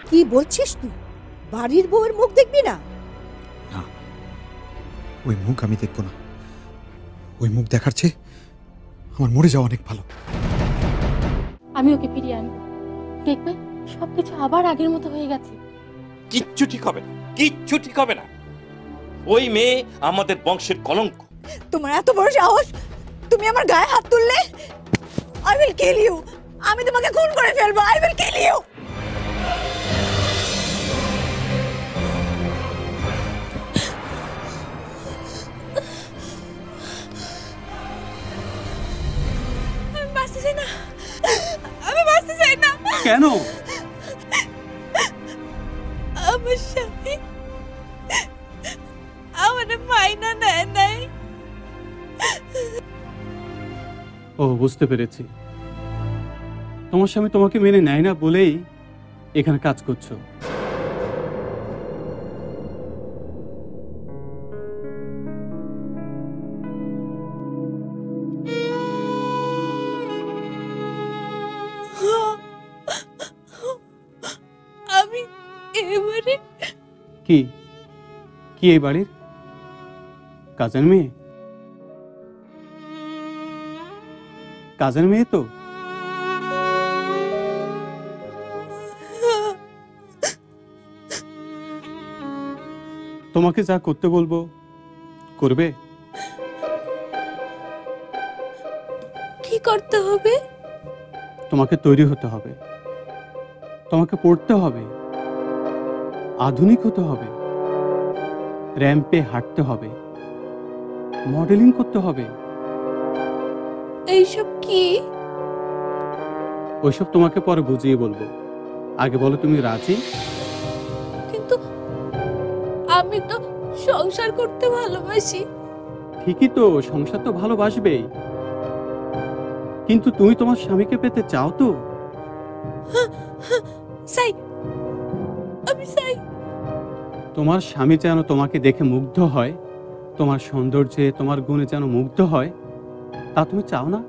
কি বলছিস তুই? বাড়ির বউয়ের মুখ দেখবি না? না, ওই মুখ আমি দেখবো না। ওই মুখ দেখার চেয়ে আমার মরে যাওয়া অনেক ভালো। আমি ওকে ফিরিয়ে আনবো, দেখবে সবকিছু আবার আগের মতো হয়ে গেছে। কিচ্ছু ঠিক হবে না, কিচ্ছু ঠিক হবে না। ওই মেয়ে আমাদের বংশের কলঙ্ক। তোমার এত বড় সাহস, তুমি আমার গায়ে হাত তুললে? I will kill you. আমি তোমাকে খুন করে ফেলবো। I will kill you. আমি বাঁচতে চাই না, আমি বাঁচতে চাই না। কেন? আমার স্বামী আমার মাইনা নেয় নাই। ও, বুঝতে পেরেছি। তোমার স্বামী তোমাকে মেনে নেয় না বলেই এখানে কাজ করছো। আমি এবারে কি কি এই বাড়ির কাজের মেয়ে? কাজের মেয়ে তো। তোমাকে যা করতে বলবো করবে? কি করতে হবে? তোমাকে তৈরি হতে হবে, তোমাকে পড়তে হবে, আধুনিক হতে হবে, র্যাম্পে হাঁটতে হবে, মডেলিং করতে হবে। এইসব কি? ওইসব তোমাকে পরে বুঝিয়ে বলবো। আগে বলো, তুমি রাজি? কিন্তু আমি তো সংসার করতে ভালোবাসি। ঠিকই তো, সংসার তো ভালোবাসবেই, কিন্তু তুমি তোমার স্বামীকে পেতে চাও তো? চাই, আমি চাই। তোমার স্বামী যেন তোমাকে দেখে মুগ্ধ হয়, তোমার সৌন্দর্যে, তোমার গুণে যেন মুগ্ধ হয়, তা তুমি চাও না?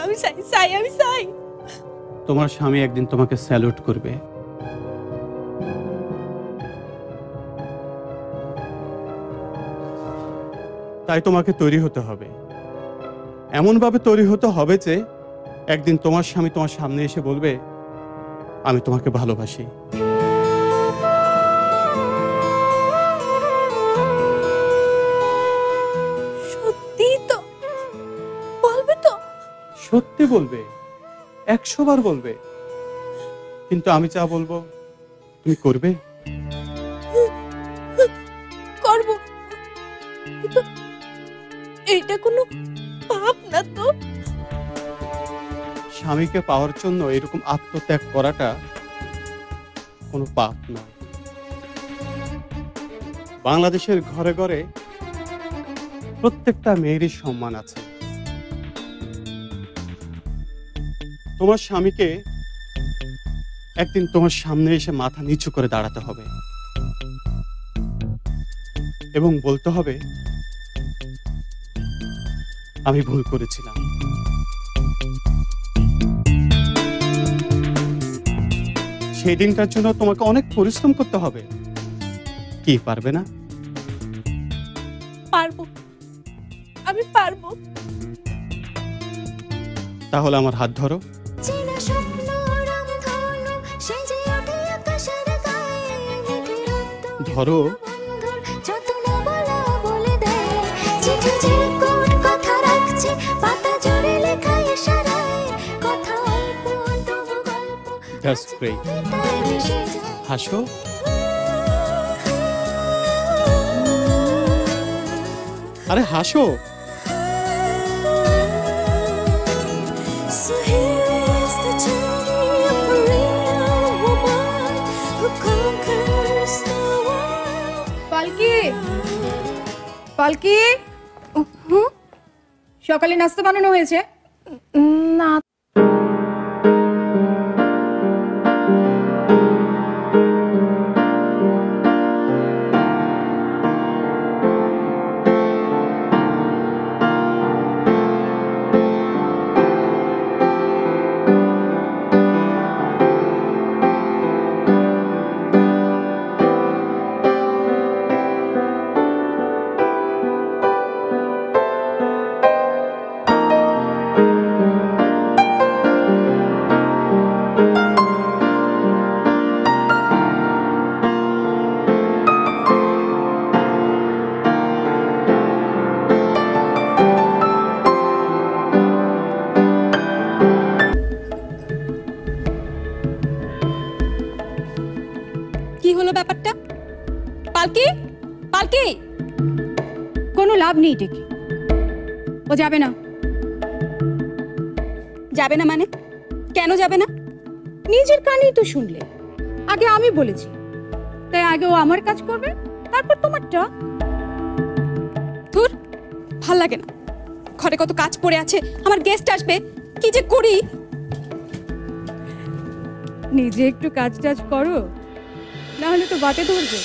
আমি চাই, চাই, আমি চাই। তোমার স্বামী একদিন তোমাকে স্যালুট করবে। তাই তোমাকে তৈরি হতে হবে, এমন ভাবে তৈরি হতে হবে যে একদিন তোমার স্বামী তোমার সামনে এসে বলবে, আমি তোমাকে ভালোবাসি। সত্যি তো বলবে তো? সত্যি বলবে, 100 বার বলবে। কিন্তু আমি যা বলবো তুমি করবে? করব, কিন্তু এইটা কোনো পাপ না তো? স্বামীকে পাওয়ার জন্য এরকম আত্মত্যাগ করাটা কোনো পাপ নয়। বাংলাদেশের ঘরে ঘরে প্রত্যেকটা মেয়েরই সম্মান আছে। তোমার স্বামীকে একদিন তোমার সামনে এসে মাথা নিচু করে দাঁড়াতে হবে এবং বলতে হবে, আমি ভুল করেছিলাম। সেই দিনটার জন্য তোমাকে অনেক পরিশ্রম করতে হবে। কি পারবে না? পারবো, আমি পারবো। তাহলে আমার হাত ধরো। ধরো। That's great. হাসো। আরে হাসো। পালকি, পালকি, সকালে নাস্তা বানানো হয়েছে? না, পালকি, পালকি, কোনো লাভ নেই ডেকে। ও যাবে না। যাবে না মানে? কেন যাবে না? নিজের কানেই তো শুনলে। আগে আমি বলেছি, তাই আগে ও আমার কাজ করবে, তারপর তোমারটা। ধুর, ভাল লাগে না। ঘরে কত কাজ পড়ে আছে, আমার গেস্ট আসবে, কি যে করি। নিজে একটু কাজ টাজ করো, না হলে তো বাটে ধরবে।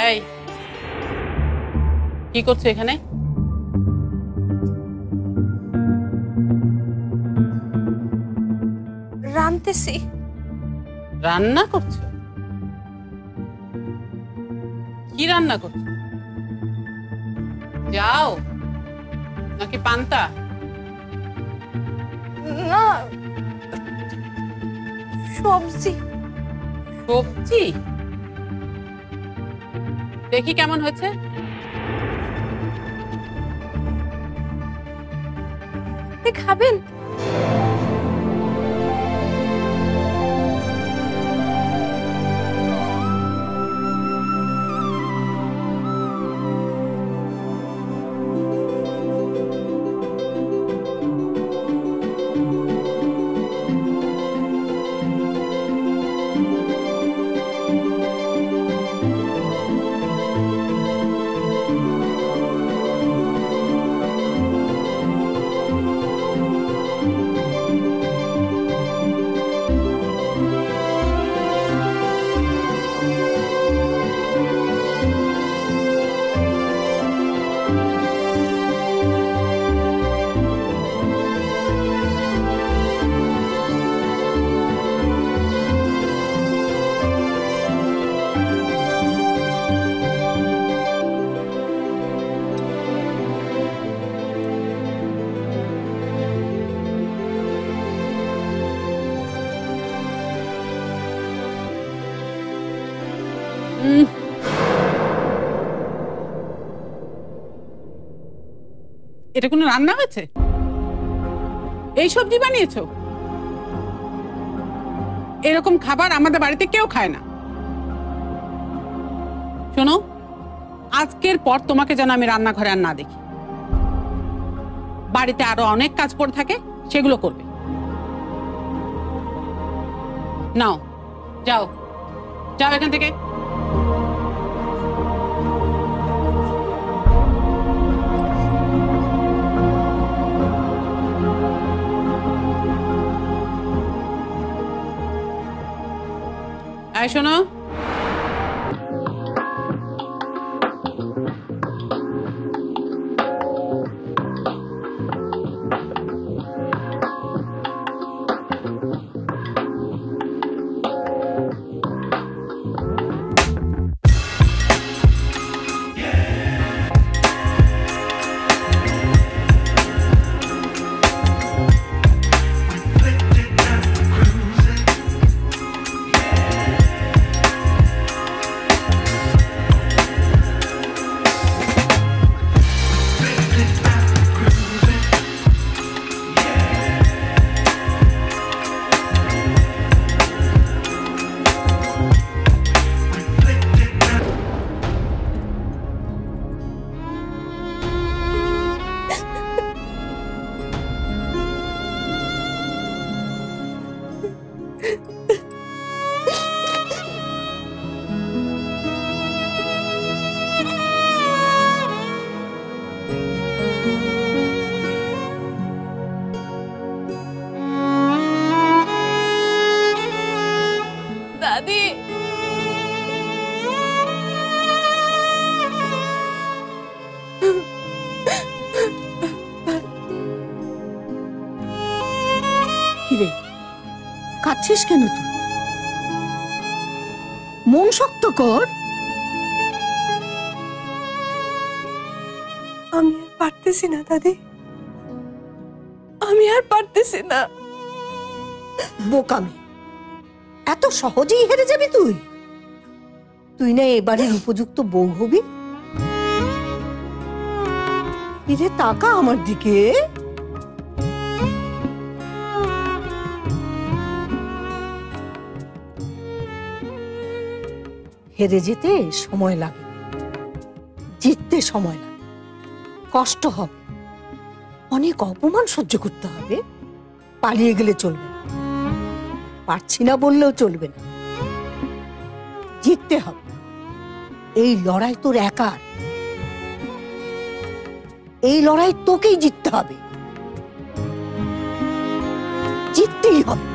এই কি করছো এখানে? রানতেছি। রান্না করছো? কি রান্না করছো? যাও নাকি পান্তা? না, সবজি। সবজি? দেখি কেমন হয়েছে। খাবেন? এটা কোনো রান্না হয়েছে? এই সবজি বানিয়েছো? এরকম খাবার আমাদের বাড়িতে কেউ খায় না। শোনো, আজকের পর তোমাকে যেন আমি রান্নাঘরে আর না দেখি। বাড়িতে আরো অনেক কাজ পড়ে থাকে, সেগুলো করবে। নাও, যাও যাও এখান থেকে। শোনো, দাদি, কিরে কাঁদছিস কেন তুই? মন শক্ত কর। আমি আর পারতেছি না দাদি, আমি আর পারতেছি না। বোকামি, এত সহজেই হেরে যাবি তুই? তুই না এবারের উপযুক্ত বউ হবি। ফিরে তাকা আমার দিকে। হেরে যেতে সময় লাগে, জিততে সময় লাগে, কষ্ট হবে, অনেক অপমান সহ্য করতে হবে। পালিয়ে গেলে চলবে না, পারছি না বললেও চলবে না, জিততে হবে। এই লড়াই তোর একার, এই লড়াই তোকেই জিততে হবে, জিততেই হবে।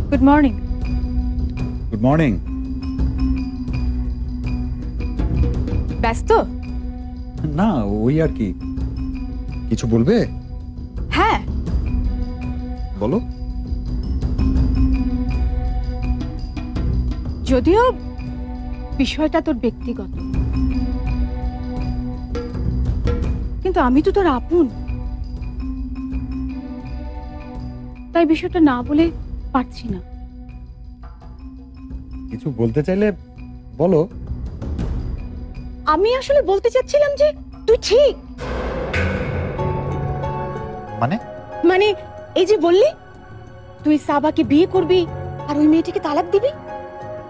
Good morning. Good morning. ব্যস্ত? না, ওই আর কি। কিছু বলবে? হ্যাঁ, বলো। যদিও বিষয়টা তোর ব্যক্তিগত, কিন্তু আমি তো তোর আপন, তাই বিষয়টা না বলে পারছি না। কিছু বলতে চাইলে বলো। আমি আসলে বলতে চাচ্ছিলাম যে তুই ঠিক। মানে এই যে বললি তুই সাবাকে বিয়ে করবি আর ওই মেয়েটিকে তালাক দিবি,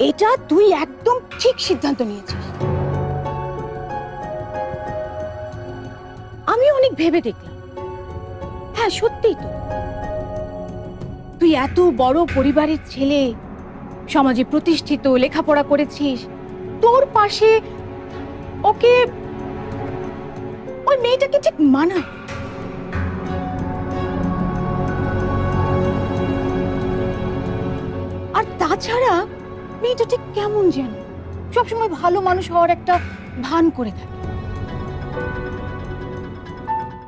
এটা তুই একদম ঠিক সিদ্ধান্ত নিয়েছিস। আমি অনেক ভেবে দেখলাম, হ্যাঁ সত্যিই তো, তুই এত বড় পরিবারের ছেলে, সমাজে প্রতিষ্ঠিত, লেখাপড়া করেছিস, তোর পাশে ওকে, ওই মেয়েটাকে ঠিক মানায়। আর তাছাড়া মেয়েটা ঠিক কেমন যেন সবসময় ভালো মানুষ হওয়ার একটা ভান করে থাকে,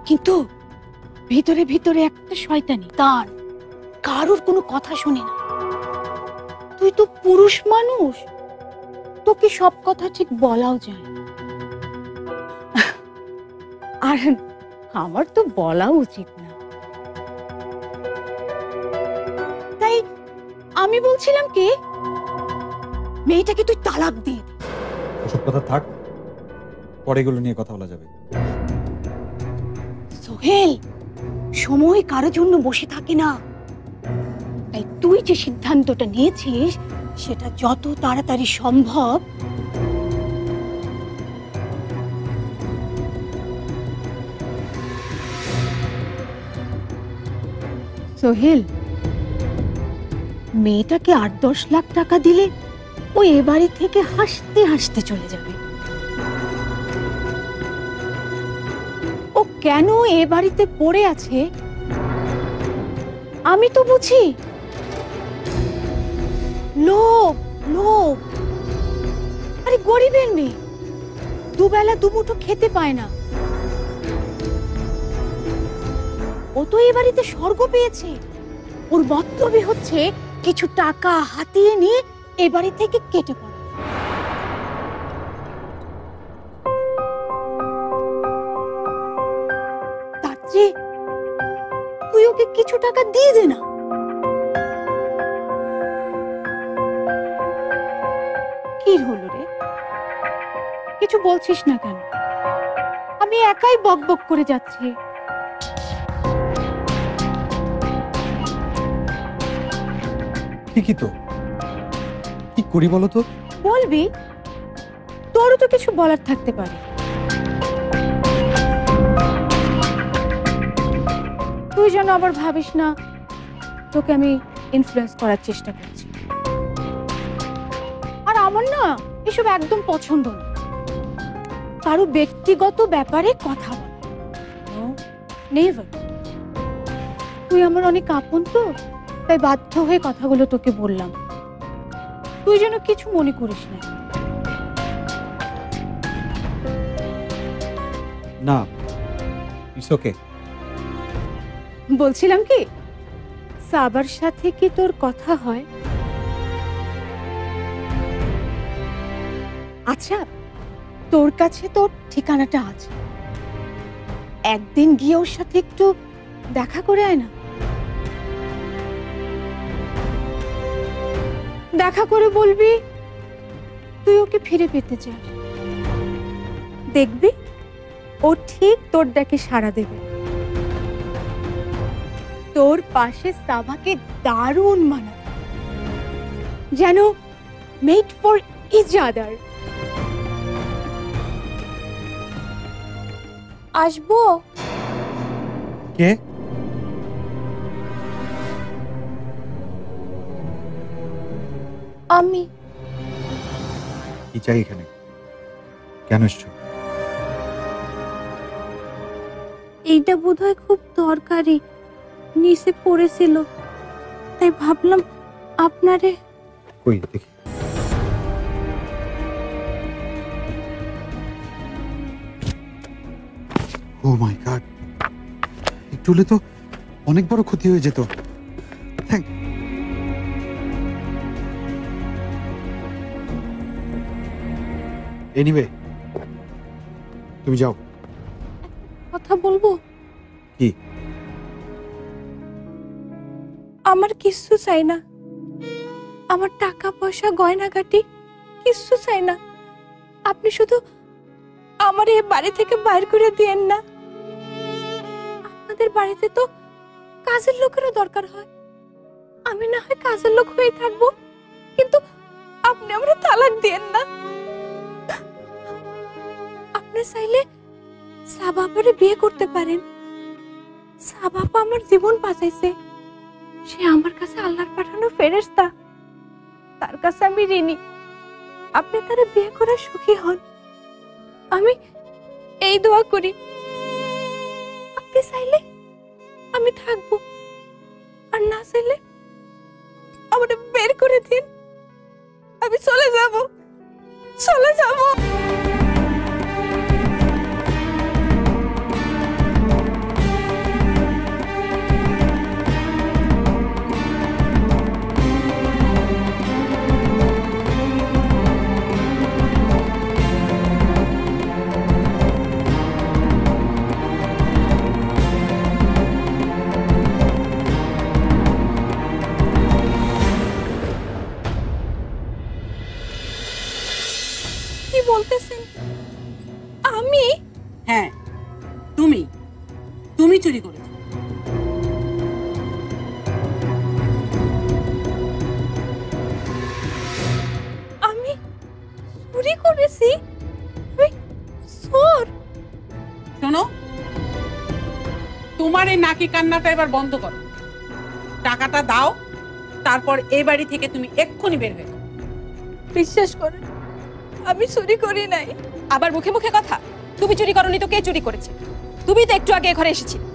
কিন্তু ভিতরে ভিতরে একটা শয়তানি, তার কারোর কোনো কথা শুনে না। তুই তো পুরুষ মানুষ, তোকে সব কথা ঠিক বলাও যায়, আর আমার তো বলা উচিত না। তাই আমি বলছিলাম কি, মেয়েটাকে তুই তালাক দিয়ে দে। ওসব কথা থাক, পরে এগুলো নিয়ে কথা বলা যাবে। সোহেল, সময় কারোর জন্য বসে থাকে না, তাই তুই যে সিদ্ধান্তটা নিয়েছিস সেটা যত তাড়াতাড়ি সম্ভব সোহেল, মেয়েটাকে 8-10 লাখ টাকা দিলে ও এ বাড়ি থেকে হাসতে হাসতে চলে যাবে। ও কেন এ বাড়িতে পড়ে আছে আমি তো বুঝি। লোভ, লোভ। আরে গরিবের মেয়ে, দুবেলা দুমুঠো খেতে পায় না, ও তো এ বাড়িতে স্বর্গ পেয়েছে। ওর মতলবই হচ্ছে কিছু টাকা হাতিয়ে নিয়ে এ বাড়ি থেকে কেটে পড়া। তার চেয়ে তুই ওকে কিছু টাকা দিয়ে দে না। কি হলো রে, কিছু বলছিস না কেন? আমি একাই বকবক করে যাচ্ছি। ঠিকই তো, কি করি বলো তো? বলবি, তোরও তো কিছু বলার থাকতে পারে। তুই যেন আবার ভাবিস না তোকে আমি ইনফ্লুয়েন্স করার চেষ্টা করছি। আর আমার না এসব একদম পছন্দ না, কারো ব্যক্তিগত ব্যাপারে কথা বলা। নেভার। তুই আমার অনেক আপন তো, তাই বাধ্য হয়ে কথাগুলো তোকে বললাম। তুই যেন কিছু মনে করিস না। না, ইটস ওকে। বলছিলাম কি, সাবার সাথে কি তোর কথা হয়? আচ্ছা, তোর কাছে তোর ঠিকানাটা আছে, একদিন গিয়ে ওর সাথে একটু দেখা করে আয় না। দেখা করে বলবি তুই ওকে ফিরে পেতে চাস, দেখবি ও ঠিক তোর ডাকে সাড়া দেবে। তোর পাশে সাবাকে দারুণ মানাবে, যেন মেড ফর ইচ আদার। আসবো? কে? আমি। কি চাই এখানে? কেন এসছো? এইটা বোধহয় খুব দরকারি, নিচে পড়েছিল, তাই ভাবলাম আপনারে। কই দেখি। ও মাই গড, একটু হলে তো অনেক বড় ক্ষতি হয়ে যেত। এনিওয়ে, তুমি যাও। কথা বলবো? কি? আমার কিচ্ছু চাই না, আমার টাকা পয়সা গয়নাগাটি কিচ্ছু চাই না। আপনি শুধু আমার এই বাড়ি থেকে বাইর করে দিয়েন না। আপনাদের বাড়িতে তো কাজের লোকেরও দরকার হয়, আমি না হয় কাজের লোক হয়ে থাকবো, কিন্তু আপনি আমরা তালাক দিয়েন না। আপনি চাইলে সাবাপারে বিয়ে করতে পারেন। সাবাপা আমার জীবন বাঁচাইছে, সে আমার কাছে আল্লাহর পাঠানো ফেরেশতা, তার কাছে আমি ঋণী। আপনি তারে বিয়ে করে সুখী হন, আমি এই দোয়া করি। আপনি চাইলে আমি থাকবো, আর না চাইলে আমার বের করে দিন, আমি চলে যাব, চলে যাব। কি বলতেছেন? আমি? হ্যাঁ, তুমি তুমি চুরি করেছো। আমি চুরি করেছি? আমি চোর? শোনো, তোমার এই নাকি কান্নাটা এবার বন্ধ করো, টাকাটা দাও, তারপর এই বাড়ি থেকে তুমি এক্ষুনি বের হয়ে যাও। বিশ্বাস করেন, আমি চুরি করি নাই। আবার মুখে মুখে কথা, তুমি চুরি করনি তো কে চুরি করেছে? তুমি তো একটু আগে ঘরে এসেছিলে।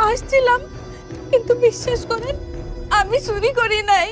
আসছিলাম, কিন্তু বিশ্বাস করেন আমি চুরি করি নাই।